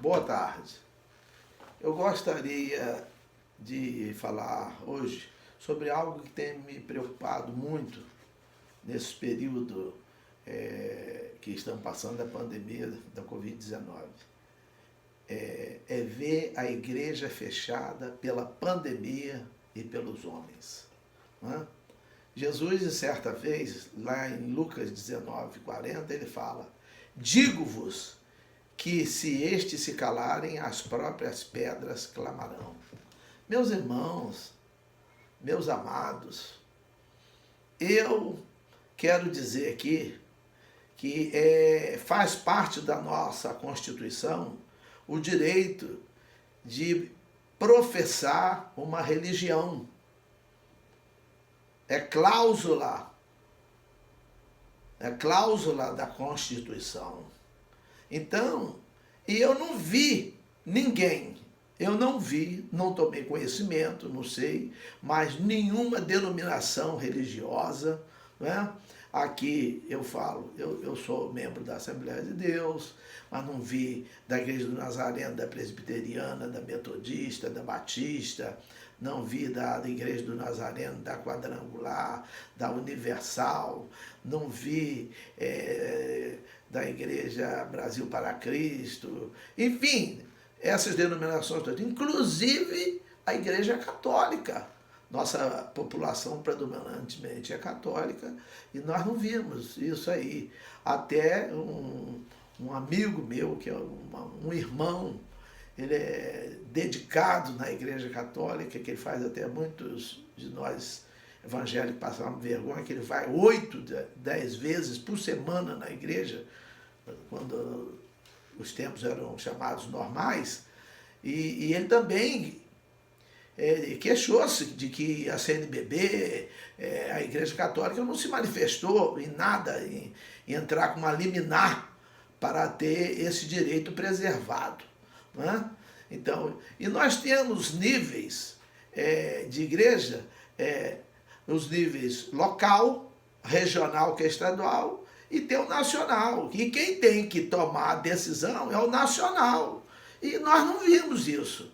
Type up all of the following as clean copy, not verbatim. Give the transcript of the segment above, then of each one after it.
Boa tarde. Eu gostaria de falar hoje sobre algo que tem me preocupado muito nesse período que estamos passando da pandemia da Covid-19. É ver a igreja fechada pela pandemia e pelos homens. Não é? Jesus, certa vez, lá em Lucas 19:40, ele fala: digo-vos que se estes se calarem, as próprias pedras clamarão. Meus irmãos, meus amados, eu quero dizer aqui que faz parte da nossa Constituição o direito de professar uma religião. É cláusula da Constituição. Então, e eu não vi ninguém, não tomei conhecimento, não sei, mas nenhuma denominação religiosa, né? Aqui eu falo, eu sou membro da Assembleia de Deus, mas não vi da Igreja do Nazareno, da Presbiteriana, da Metodista, da Batista, não vi da Igreja do Nazareno, da Quadrangular, da Universal, não vi da Igreja Brasil para Cristo, enfim, essas denominações todas, inclusive a Igreja Católica. Nossa população predominantemente é católica e nós não vimos isso aí. Até um amigo meu, que é um irmão, ele é dedicado na Igreja Católica, que ele faz até muitos de nós evangélicos passamos vergonha, que ele vai 8, 10 vezes por semana na igreja, quando os tempos eram chamados normais, e ele também queixou-se de que a CNBB, a Igreja Católica, não se manifestou em nada, em entrar com uma liminar para ter esse direito preservado. Né? Então, e nós temos níveis de igreja, os níveis local, regional, que é estadual, e tem o nacional. E quem tem que tomar a decisão é o nacional. E nós não vimos isso.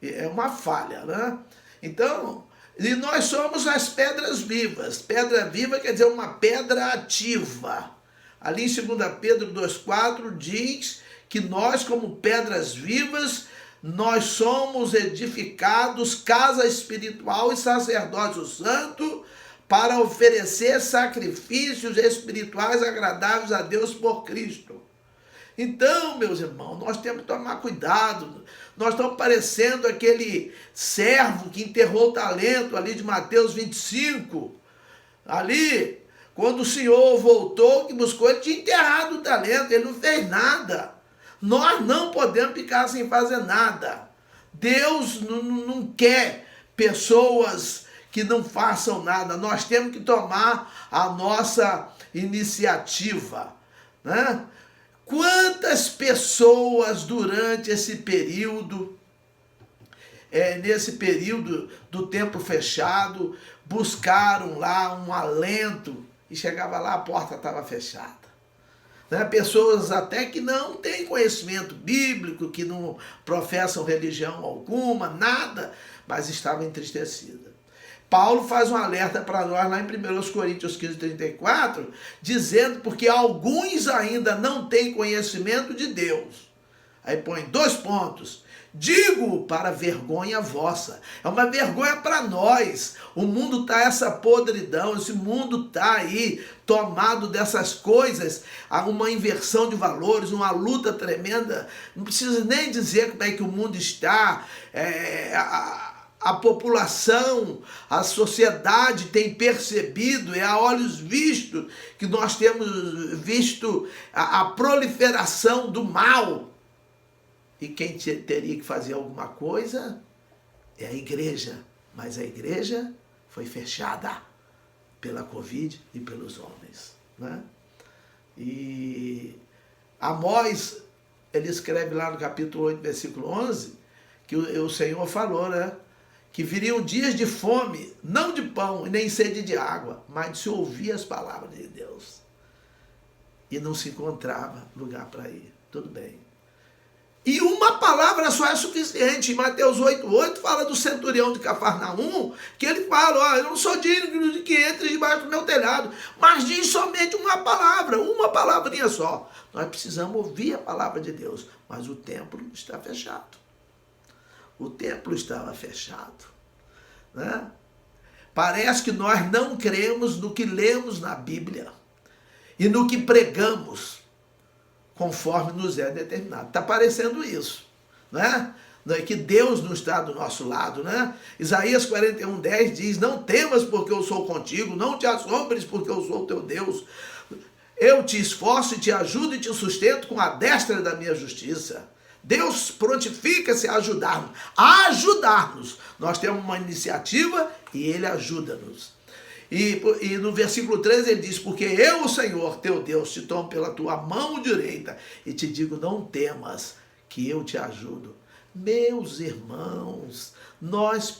É uma falha, né? Então, e nós somos as pedras vivas. Pedra viva quer dizer uma pedra ativa. Ali em 2 Pedro 2,4 diz que nós, como pedras vivas, nós somos edificados casa espiritual e sacerdócio santo para oferecer sacrifícios espirituais agradáveis a Deus por Cristo. Então, meus irmãos, nós temos que tomar cuidado. Nós estamos parecendo aquele servo que enterrou o talento ali de Mateus 25. Ali, quando o Senhor voltou, que buscou, ele tinha enterrado o talento, ele não fez nada. Nós não podemos ficar sem fazer nada. Deus não quer pessoas que não façam nada. Nós temos que tomar a nossa iniciativa, né? Quantas pessoas durante esse período, nesse período do tempo fechado, buscaram lá um alento e chegava lá, a porta estava fechada. Né? Pessoas até que não têm conhecimento bíblico, que não professam religião alguma, nada, mas estavam entristecidas. Paulo faz um alerta para nós lá em 1 Coríntios 15:34, dizendo porque alguns ainda não têm conhecimento de Deus. Aí põe 2 pontos. Digo para vergonha vossa. É uma vergonha para nós. O mundo está essa podridão, esse mundo está aí tomado dessas coisas, há uma inversão de valores, uma luta tremenda. Não precisa nem dizer como é que o mundo está. A população, a sociedade tem percebido, a olhos vistos, que nós temos visto a proliferação do mal. E quem teria que fazer alguma coisa é a igreja. Mas a igreja foi fechada pela Covid e pelos homens. Né? E Amós, ele escreve lá no capítulo 8, versículo 11, que o Senhor falou, né? Que viriam dias de fome, não de pão e nem sede de água, mas de se ouvir as palavras de Deus. E não se encontrava lugar para ir. Tudo bem. E uma palavra só é suficiente. Em Mateus 8,8 fala do centurião de Cafarnaum, que ele fala, ó, eu não sou digno de que entre debaixo do meu telhado, mas diz somente uma palavrinha só. Nós precisamos ouvir a palavra de Deus, mas o templo está fechado. O templo estava fechado, né? Parece que nós não cremos no que lemos na Bíblia e no que pregamos, conforme nos é determinado. Está parecendo isso, né? Não é que Deus não está do nosso lado, né? Isaías 41:10 diz, não temas porque eu sou contigo, não te assombres porque eu sou teu Deus. Eu te esforço e te ajudo e te sustento com a destra da minha justiça. Deus prontifica-se a ajudar-nos. Nós temos uma iniciativa e Ele ajuda-nos. E no versículo 13 ele diz, porque eu, o Senhor, teu Deus, te tomo pela tua mão direita e te digo, não temas, que eu te ajudo. Meus irmãos, nós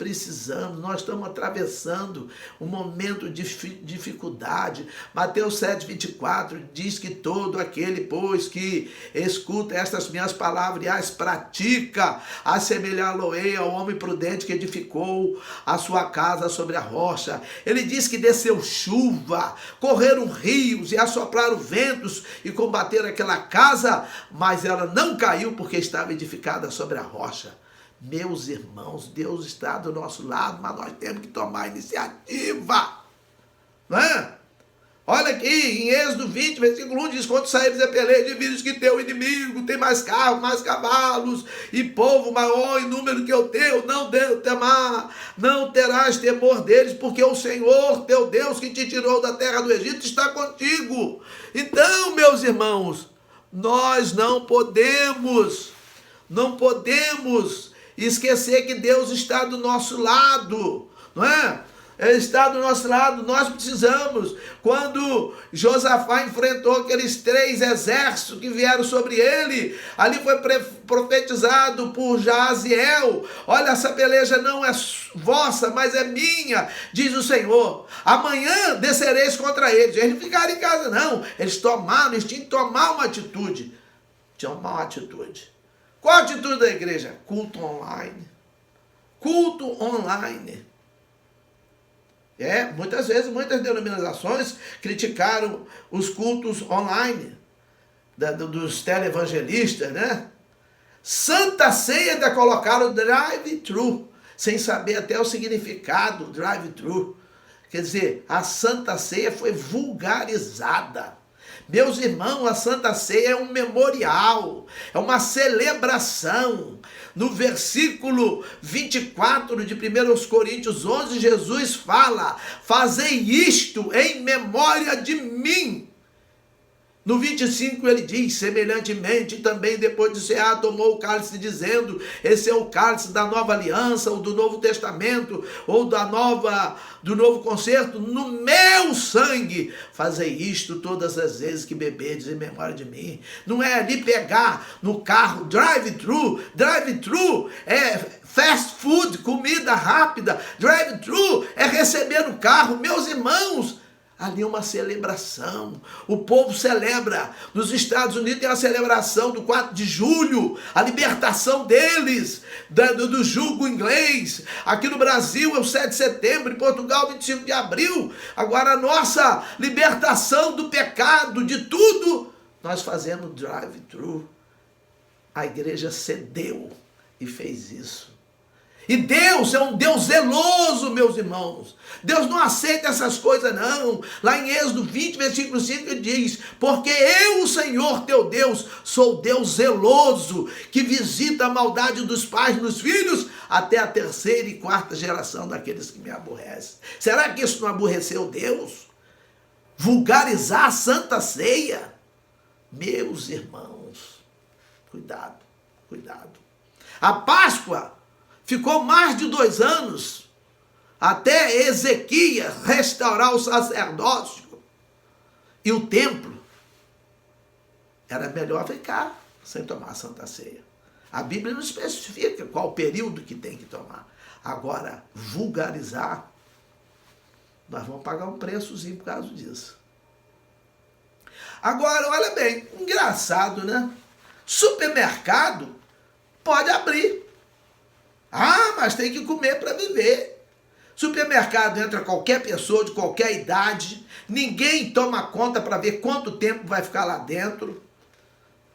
estamos atravessando um momento de dificuldade. Mateus 7,24 diz que todo aquele, pois, que escuta estas minhas palavras e as pratica, assemelhá-lo-ei ao homem prudente que edificou a sua casa sobre a rocha. Ele diz que desceu chuva, correram rios e assopraram ventos e combateram aquela casa, mas ela não caiu porque estava edificada sobre a rocha. Meus irmãos, Deus está do nosso lado, mas nós temos que tomar iniciativa, não é? Olha aqui, em Êxodo 20, versículo 1, diz, quando saíres a peleia de vires que teu inimigo tem mais carros, mais cavalos, e povo maior em número que o teu, não terás temor deles, porque o Senhor, teu Deus, que te tirou da terra do Egito, está contigo. Então, meus irmãos, nós não podemos esquecer que Deus está do nosso lado, não é? Ele está do nosso lado, nós precisamos. Quando Josafá enfrentou aqueles 3 exércitos que vieram sobre ele, ali foi profetizado por Jaziel, olha, essa peleja não é vossa, mas é minha, diz o Senhor. Amanhã descereis contra eles. Eles não ficaram em casa, não. Eles tinham que tomar uma atitude. Qual a atitude da igreja? Culto online. Culto online. Muitas vezes, muitas denominações criticaram os cultos online dos televangelistas, né? Santa Ceia ainda colocaram drive-thru, sem saber até o significado drive-thru. Quer dizer, a Santa Ceia foi vulgarizada. Meus irmãos, a Santa Ceia é um memorial, é uma celebração. No versículo 24 de 1 Coríntios 11, Jesus fala, fazei isto em memória de mim. No 25 ele diz, semelhantemente também depois de cear tomou o cálice dizendo, esse é o cálice da nova aliança, ou do novo testamento, ou do novo concerto, no meu sangue, fazei isto todas as vezes que bebedes em memória de mim. Não é ali pegar no carro, drive-thru é fast food, comida rápida, drive-thru é receber no carro, meus irmãos. Ali é uma celebração, o povo celebra, nos Estados Unidos tem a celebração do 4 de julho, a libertação deles, do jugo inglês, aqui no Brasil é o 7 de setembro, em Portugal 25 de abril, agora a nossa libertação do pecado, de tudo, nós fazemos drive-thru, a igreja cedeu e fez isso. E Deus é um Deus zeloso, meus irmãos. Deus não aceita essas coisas, não. Lá em Êxodo 20, versículo 5, ele diz, porque eu, o Senhor teu Deus, sou Deus zeloso, que visita a maldade dos pais nos filhos, até a 3ª e 4ª geração daqueles que me aborrecem. Será que isso não aborreceu Deus? Vulgarizar a Santa Ceia? Meus irmãos, cuidado. A Páscoa ficou mais de 2 anos até Ezequias restaurar o sacerdócio e o templo. Era melhor ficar sem tomar a Santa Ceia. A Bíblia não especifica qual o período que tem que tomar. Agora, vulgarizar, nós vamos pagar um preçozinho por causa disso. Agora, olha bem, engraçado, né? Supermercado Pode abrir. Ah, mas tem que comer para viver. Supermercado entra qualquer pessoa de qualquer idade, ninguém toma conta para ver quanto tempo vai ficar lá dentro.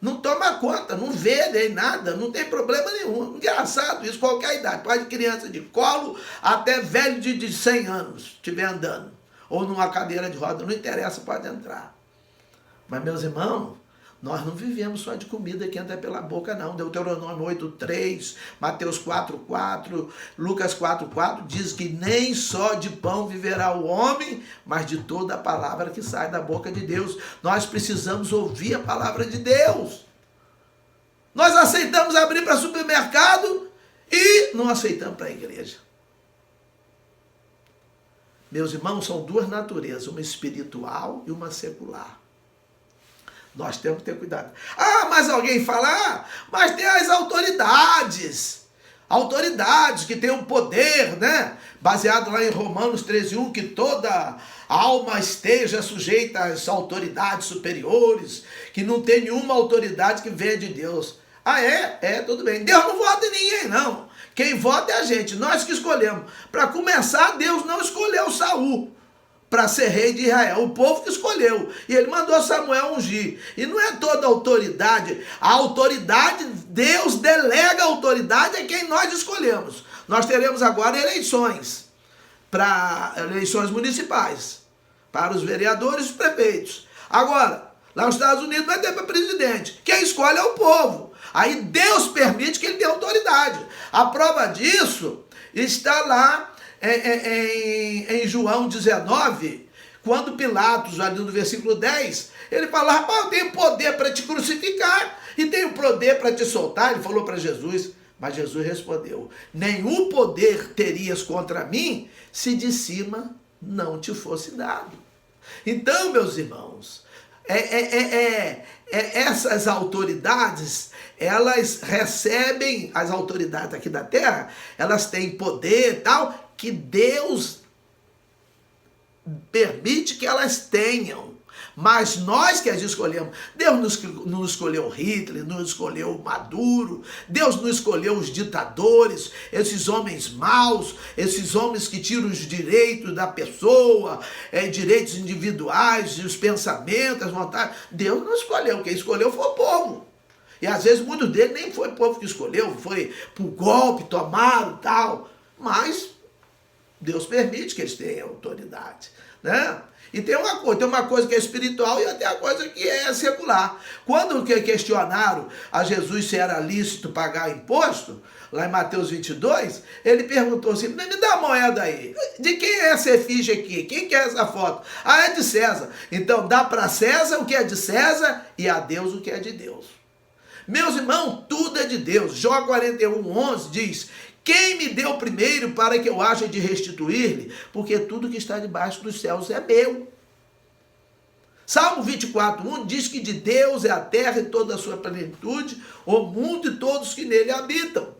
Não toma conta, não vê nem nada, não tem problema nenhum. Engraçado isso, qualquer idade, pode criança de colo até velho de 100 anos, estiver andando, ou numa cadeira de roda, não interessa, pode entrar. Mas, meus irmãos, nós não vivemos só de comida que entra pela boca, não. Deuteronômio 8:3, Mateus 4:4, Lucas 4:4 diz que nem só de pão viverá o homem, mas de toda a palavra que sai da boca de Deus. Nós precisamos ouvir a palavra de Deus. Nós aceitamos abrir para supermercado e não aceitamos para a igreja. Meus irmãos, são duas naturezas, uma espiritual e uma secular. Nós temos que ter cuidado. Ah, mas alguém fala, mas tem as autoridades. Autoridades que têm um poder, né? Baseado lá em Romanos 13:1, que toda alma esteja sujeita às autoridades superiores, que não tem nenhuma autoridade que venha de Deus. Ah, é? Tudo bem. Deus não vota em ninguém, não. Quem vota é a gente, nós que escolhemos. Para começar, Deus não escolheu Saul para ser rei de Israel, o povo que escolheu, e ele mandou Samuel ungir, e não é toda autoridade, a autoridade, Deus delega a autoridade a quem nós escolhemos. Nós teremos agora eleições municipais, para os vereadores e os prefeitos. Agora, lá nos Estados Unidos vai ter para presidente, quem escolhe é o povo, aí Deus permite que ele tenha autoridade. A prova disso está lá em João 19, quando Pilatos, ali no versículo 10, ele fala, rapaz, eu tenho poder para te crucificar e tenho poder para te soltar. Ele falou para Jesus, mas Jesus respondeu, nenhum poder terias contra mim se de cima não te fosse dado. Então, meus irmãos, essas autoridades, elas recebem, as autoridades aqui da terra, elas têm poder e tal, que Deus permite que elas tenham. Mas nós que as escolhemos, Deus não escolheu Hitler, não escolheu Maduro, Deus não escolheu os ditadores, esses homens maus, esses homens que tiram os direitos da pessoa, direitos individuais, os pensamentos, as vontades. Deus não escolheu, quem escolheu foi o povo. E às vezes muitos deles nem foi o povo que escolheu, foi por golpe, tomaram e tal. Mas Deus permite que eles tenham autoridade, né? E tem uma coisa que é espiritual e tem a coisa que é secular. Quando questionaram a Jesus se era lícito pagar imposto, lá em Mateus 22, ele perguntou assim, me dá a moeda aí. De quem é essa efígie aqui? Quem quer essa foto? Ah, é de César. Então dá para César o que é de César e a Deus o que é de Deus. Meus irmãos, tudo é de Deus. Jó 41:11 diz, quem me deu primeiro para que eu haja de restituir-lhe? Porque tudo que está debaixo dos céus é meu. Salmo 24:1 diz que de Deus é a terra e toda a sua plenitude, o mundo e todos que nele habitam.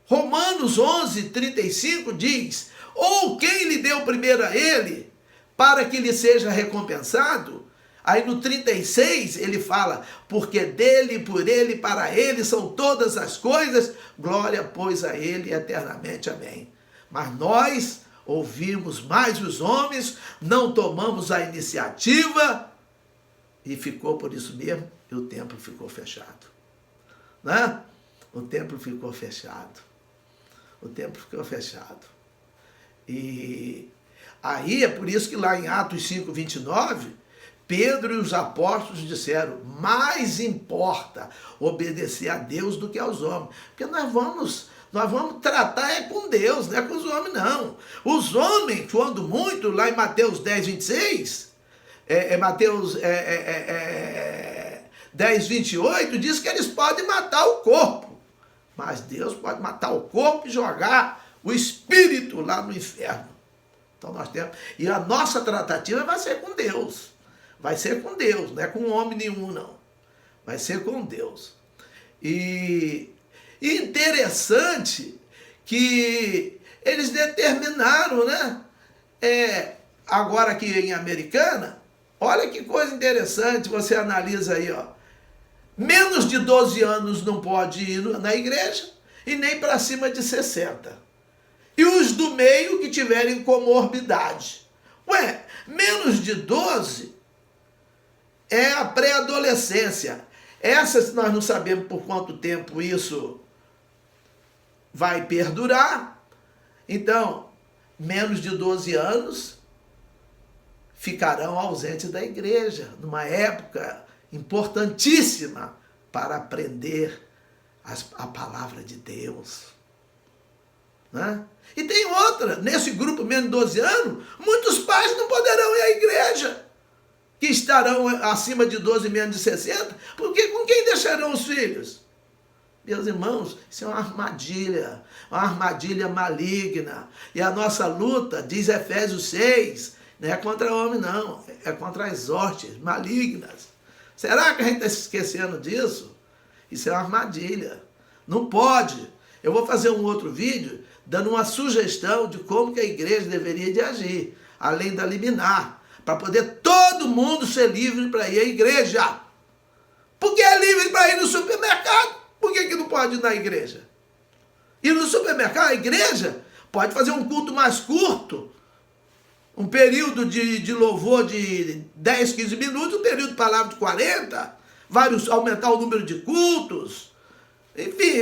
Romanos 11:35 diz, ou quem lhe deu primeiro a ele, para que lhe seja recompensado? Aí no 36 ele fala, porque dele, por ele, para ele são todas as coisas, glória pois a ele eternamente, amém. Mas nós ouvimos mais os homens, não tomamos a iniciativa e ficou por isso mesmo, e o templo ficou fechado. Né? O templo ficou fechado. O templo ficou fechado. E aí é por isso que lá em Atos 5:29, Pedro e os apóstolos disseram, mais importa obedecer a Deus do que aos homens. Porque nós vamos tratar com Deus, não é com os homens, não. Os homens, quando muito, lá em Mateus 10:26, Mateus 10:28, diz que eles podem matar o corpo. Mas Deus pode matar o corpo e jogar o espírito lá no inferno. Então nós temos... E a nossa tratativa vai ser com Deus. Vai ser com Deus, não é com homem nenhum, não. Vai ser com Deus. E interessante que eles determinaram, né? Agora aqui em Americana, olha que coisa interessante, você analisa aí, ó. Menos de 12 anos não pode ir na igreja e nem para cima de 60. E os do meio que tiverem comorbidade. Ué, menos de 12 é a pré-adolescência. Essa nós não sabemos por quanto tempo isso vai perdurar. Então, menos de 12 anos ficarão ausentes da igreja, numa época importantíssima para aprender a palavra de Deus. Né? E tem outra, nesse grupo menos de 12 anos, muitos pais não poderão ir à igreja, que estarão acima de 12 menos de 60, porque com quem deixarão os filhos? Meus irmãos, isso é uma armadilha maligna. E a nossa luta, diz Efésios 6, não é contra o homem não, é contra as hostes malignas. Será que a gente está se esquecendo disso? Isso é uma armadilha. Não pode. Eu vou fazer um outro vídeo dando uma sugestão de como que a igreja deveria de agir, além da liminar, para poder todo mundo ser livre para ir à igreja. Porque é livre para ir no supermercado. Por que não pode ir na igreja? Ir no supermercado, a igreja pode fazer um culto mais curto, um período de louvor de 10, 15 minutos, um período de palavra de 40, aumentar o número de cultos. Enfim,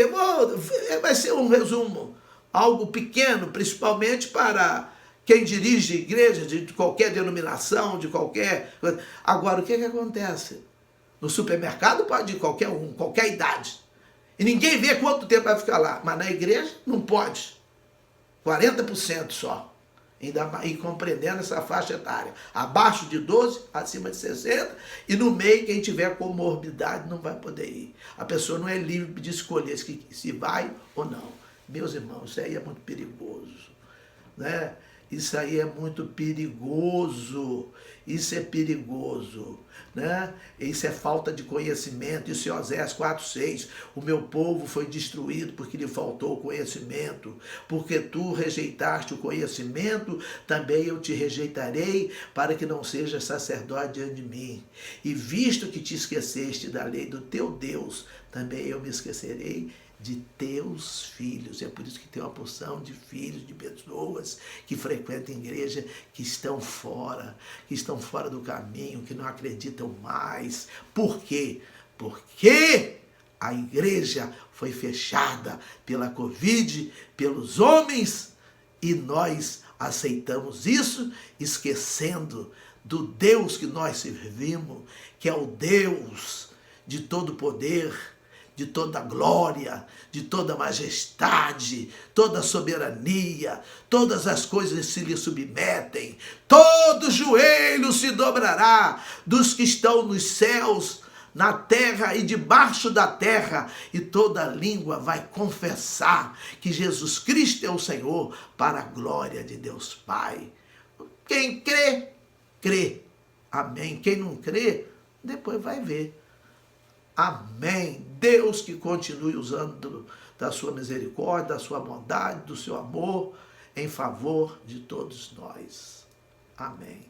vai ser um resumo, algo pequeno, principalmente para quem dirige igreja de qualquer denominação, de qualquer... Agora, o que acontece? No supermercado pode ir qualquer um, qualquer idade. E ninguém vê quanto tempo vai ficar lá. Mas na igreja não pode. 40% só. Ainda e compreendendo essa faixa etária. Abaixo de 12, acima de 60. E no meio, quem tiver comorbidade não vai poder ir. A pessoa não é livre de escolher se vai ou não. Meus irmãos, isso aí é muito perigoso. Né? Isso aí é muito perigoso. Isso é perigoso. Né? Isso é falta de conhecimento. Isso é Oséias 4:6. O meu povo foi destruído porque lhe faltou conhecimento. Porque tu rejeitaste o conhecimento, também eu te rejeitarei, para que não sejas sacerdote diante de mim. E visto que te esqueceste da lei do teu Deus, também eu me esquecerei de teus filhos. É por isso que tem uma porção de filhos, de pessoas que frequentam a igreja, que estão fora do caminho, que não acreditam mais. Por quê? Porque a igreja foi fechada pela Covid, pelos homens, e nós aceitamos isso, esquecendo do Deus que nós servimos, que é o Deus de todo poder, de toda glória, de toda majestade, toda soberania, todas as coisas se lhe submetem, todo joelho se dobrará dos que estão nos céus, na terra e debaixo da terra, e toda língua vai confessar que Jesus Cristo é o Senhor, para a glória de Deus Pai. Quem crê, crê. Amém. Quem não crê, depois vai ver. Amém. Deus que continue usando da sua misericórdia, da sua bondade, do seu amor em favor de todos nós. Amém.